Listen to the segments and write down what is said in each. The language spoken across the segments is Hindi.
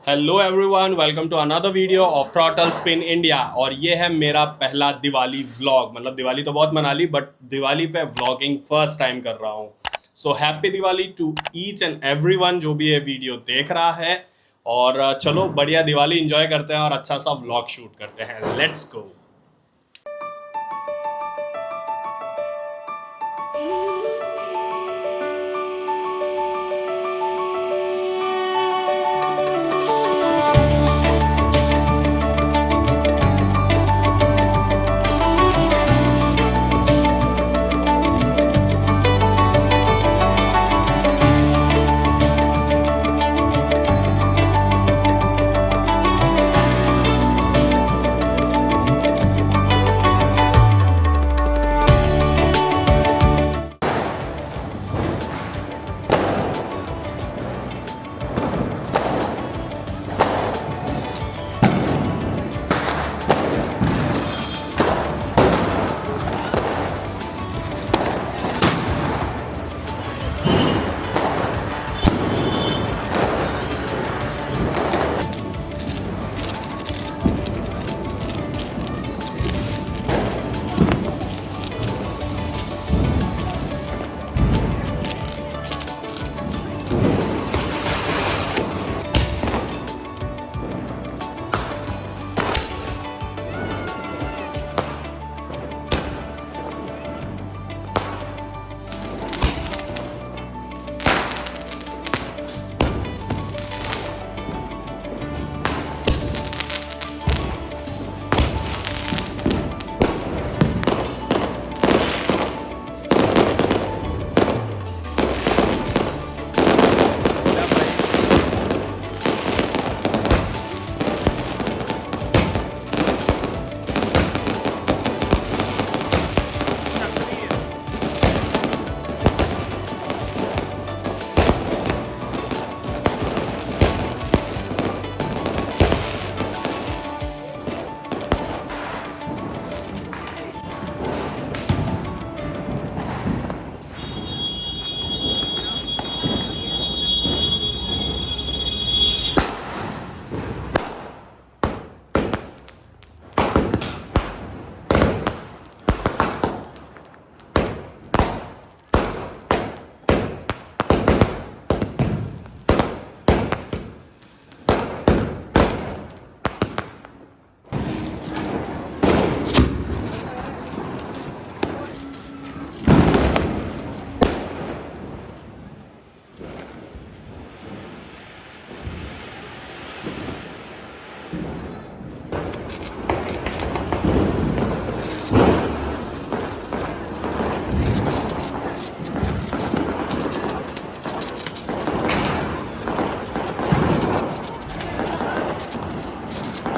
Hello everyone, welcome to another video of throttle spin India. और ये है मेरा पहला दिवाली व्लॉग। मतलब दिवाली तो बहुत मना ली, बट दिवाली पे व्लॉगिंग फर्स्ट टाइम कर रहा हूँ। So happy Diwali to each and everyone जो भी ये वीडियो देख रहा है। और चलो बढ़िया दिवाली एंजॉय करते हैं और अच्छा सा व्लॉग शूट करते हैं। Let's go.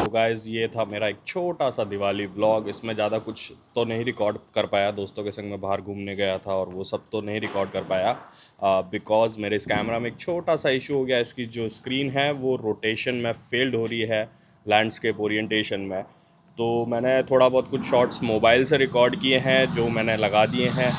तो गाइज़, ये था मेरा एक छोटा सा दिवाली व्लॉग। इसमें ज़्यादा कुछ तो नहीं रिकॉर्ड कर पाया, दोस्तों के संग में बाहर घूमने गया था और वो सब तो नहीं रिकॉर्ड कर पाया बिकॉज़ मेरे इस कैमरा में एक छोटा सा इशू हो गया। इसकी जो स्क्रीन है वो रोटेशन में फेल्ड हो रही है, लैंडस्केप ओरिएंटेशन में। तो मैंने थोड़ा बहुत कुछ शॉट्स मोबाइल से रिकॉर्ड किए हैं जो मैंने लगा दिए हैं।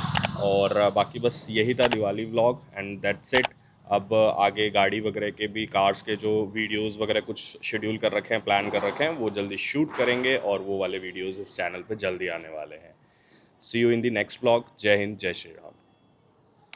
और बाकी बस यही था Diwali vlog and that's it. अब आगे गाड़ी वगैरह के भी, कार्स के जो वीडियोस वगैरह कुछ शेड्यूल कर रखे हैं, प्लान कर रखे हैं, वो जल्दी शूट करेंगे और वो वाले वीडियोस इस चैनल पे जल्दी आने वाले हैं। See you in the next vlog. जय हिंद, जय श्री राम।